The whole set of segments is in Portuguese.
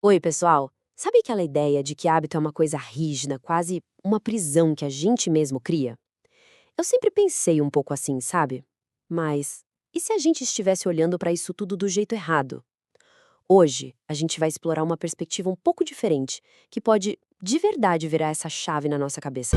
Oi, pessoal! Sabe aquela ideia de que hábito é uma coisa rígida, quase uma prisão que a gente mesmo cria? Eu sempre pensei um pouco assim, sabe? Mas e se a gente estivesse olhando para isso tudo do jeito errado? Hoje, a gente vai explorar uma perspectiva um pouco diferente, que pode de verdade virar essa chave na nossa cabeça.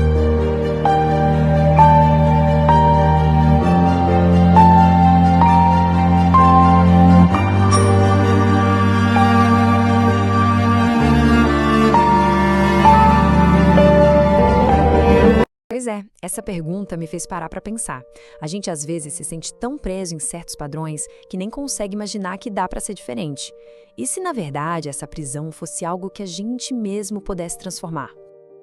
Pois é, essa pergunta me fez parar para pensar. A gente às vezes se sente tão preso em certos padrões que nem consegue imaginar que dá para ser diferente. E se na verdade essa prisão fosse algo que a gente mesmo pudesse transformar?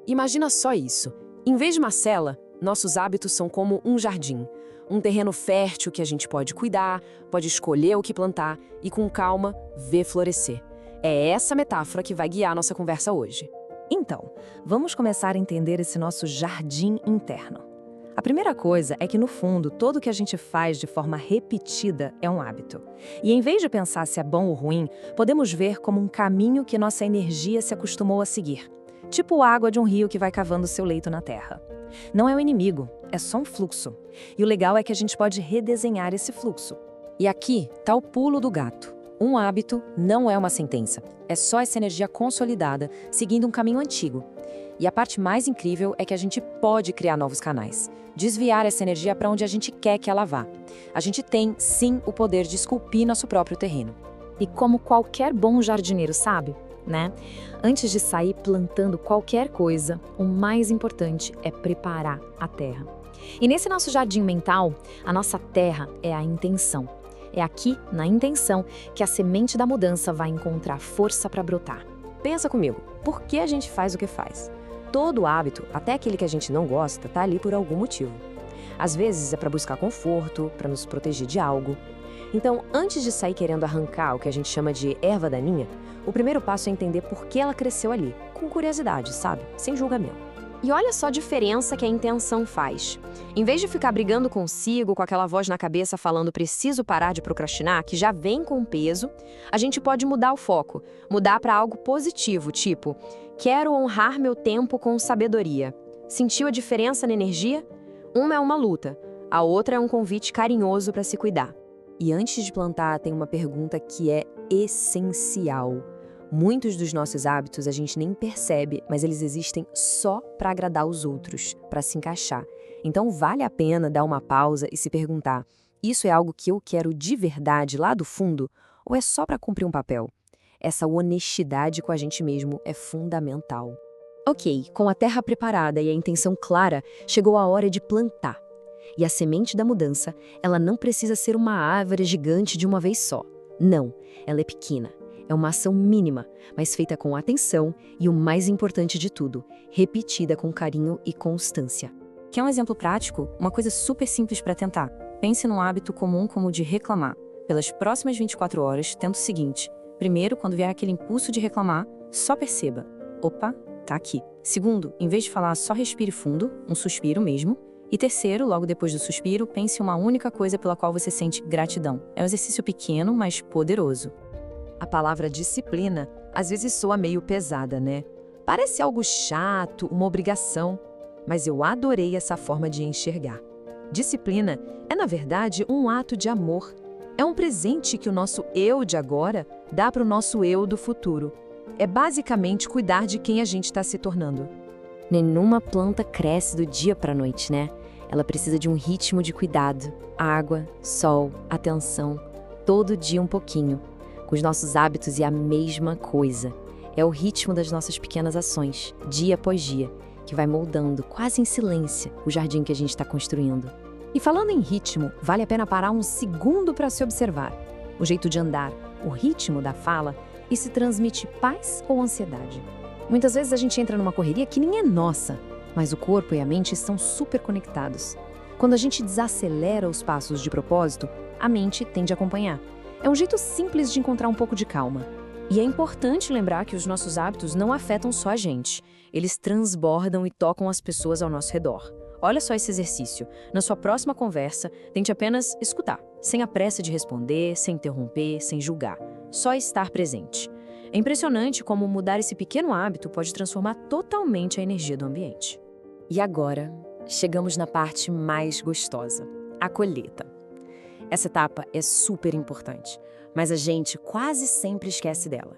Imagina só isso. Em vez de uma cela, nossos hábitos são como um jardim. Um terreno fértil que a gente pode cuidar, pode escolher o que plantar e, com calma, ver florescer. É essa metáfora que vai guiar nossa conversa hoje. Então, vamos começar a entender esse nosso jardim interno. A primeira coisa é que, no fundo, tudo que a gente faz de forma repetida é um hábito. E em vez de pensar se é bom ou ruim, podemos ver como um caminho que nossa energia se acostumou a seguir. Tipo a água de um rio que vai cavando seu leito na terra. Não é um inimigo, é só um fluxo. E o legal é que a gente pode redesenhar esse fluxo. E aqui está o pulo do gato. Um hábito não é uma sentença, é só essa energia consolidada, seguindo um caminho antigo. E a parte mais incrível é que a gente pode criar novos canais, desviar essa energia para onde a gente quer que ela vá. A gente tem, sim, o poder de esculpir nosso próprio terreno. E como qualquer bom jardineiro sabe, né? Antes de sair plantando qualquer coisa, o mais importante é preparar a terra. E nesse nosso jardim mental, a nossa terra é a intenção. É aqui, na intenção, que a semente da mudança vai encontrar força para brotar. Pensa comigo, por que a gente faz o que faz? Todo hábito, até aquele que a gente não gosta, tá ali por algum motivo. Às vezes é para buscar conforto, para nos proteger de algo. Então, antes de sair querendo arrancar o que a gente chama de erva daninha, o primeiro passo é entender por que ela cresceu ali, com curiosidade, sabe? Sem julgamento. E olha só a diferença que a intenção faz. Em vez de ficar brigando consigo, com aquela voz na cabeça falando preciso parar de procrastinar, que já vem com peso, a gente pode mudar o foco, mudar para algo positivo, tipo, quero honrar meu tempo com sabedoria. Sentiu a diferença na energia? Uma é uma luta, a outra é um convite carinhoso para se cuidar. E antes de plantar, tem uma pergunta que é essencial. Muitos dos nossos hábitos a gente nem percebe, mas eles existem só para agradar os outros, para se encaixar. Então vale a pena dar uma pausa e se perguntar: isso é algo que eu quero de verdade lá do fundo ou é só para cumprir um papel? Essa honestidade com a gente mesmo é fundamental. Ok, com a terra preparada e a intenção clara, chegou a hora de plantar. E a semente da mudança, ela não precisa ser uma árvore gigante de uma vez só. Não, ela é pequena. É uma ação mínima, mas feita com atenção e, o mais importante de tudo, repetida com carinho e constância. Quer um exemplo prático? Uma coisa super simples para tentar. Pense num hábito comum como o de reclamar. Pelas próximas 24 horas, tenta o seguinte. Primeiro, quando vier aquele impulso de reclamar, só perceba. Opa, tá aqui. Segundo, em vez de falar, só respire fundo, um suspiro mesmo. E terceiro, logo depois do suspiro, pense em uma única coisa pela qual você sente gratidão. É um exercício pequeno, mas poderoso. A palavra disciplina às vezes soa meio pesada, né? Parece algo chato, uma obrigação, mas eu adorei essa forma de enxergar. Disciplina é, na verdade, um ato de amor. É um presente que o nosso eu de agora dá para o nosso eu do futuro. É basicamente cuidar de quem a gente está se tornando. Nenhuma planta cresce do dia para a noite, né? Ela precisa de um ritmo de cuidado, água, sol, atenção, todo dia um pouquinho. Com os nossos hábitos é a mesma coisa. É o ritmo das nossas pequenas ações, dia após dia, que vai moldando, quase em silêncio, o jardim que a gente está construindo. E falando em ritmo, vale a pena parar um segundo para se observar. O jeito de andar, o ritmo da fala, e se transmite paz ou ansiedade. Muitas vezes a gente entra numa correria que nem é nossa, mas o corpo e a mente estão super conectados. Quando a gente desacelera os passos de propósito, a mente tende a acompanhar. É um jeito simples de encontrar um pouco de calma. E é importante lembrar que os nossos hábitos não afetam só a gente. Eles transbordam e tocam as pessoas ao nosso redor. Olha só esse exercício. Na sua próxima conversa, tente apenas escutar, sem a pressa de responder, sem interromper, sem julgar. Só estar presente. É impressionante como mudar esse pequeno hábito pode transformar totalmente a energia do ambiente. E agora, chegamos na parte mais gostosa, a colheita. Essa etapa é super importante, mas a gente quase sempre esquece dela.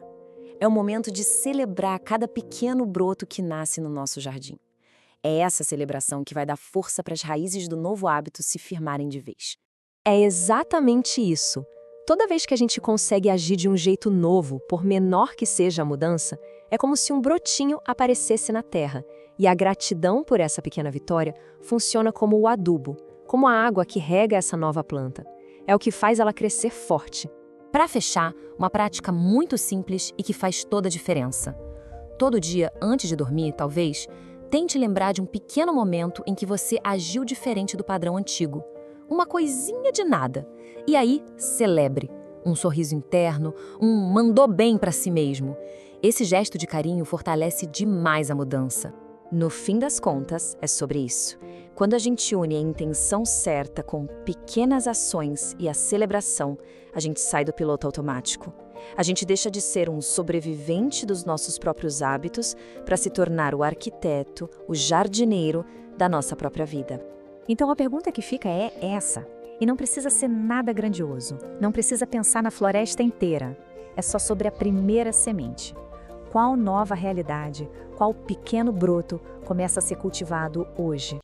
É o momento de celebrar cada pequeno broto que nasce no nosso jardim. É essa celebração que vai dar força para as raízes do novo hábito se firmarem de vez. É exatamente isso. Toda vez que a gente consegue agir de um jeito novo, por menor que seja a mudança, é como se um brotinho aparecesse na terra. E a gratidão por essa pequena vitória funciona como o adubo, como a água que rega essa nova planta. É o que faz ela crescer forte. Para fechar, uma prática muito simples e que faz toda a diferença. Todo dia, antes de dormir, talvez, tente lembrar de um pequeno momento em que você agiu diferente do padrão antigo. Uma coisinha de nada. E aí, celebre. Um sorriso interno, mandou bem para si mesmo. Esse gesto de carinho fortalece demais a mudança. No fim das contas, é sobre isso. Quando a gente une a intenção certa com pequenas ações e a celebração, a gente sai do piloto automático. A gente deixa de ser um sobrevivente dos nossos próprios hábitos para se tornar o arquiteto, o jardineiro da nossa própria vida. Então a pergunta que fica é essa. E não precisa ser nada grandioso. Não precisa pensar na floresta inteira. É só sobre a primeira semente. Qual nova realidade, qual pequeno broto começa a ser cultivado hoje?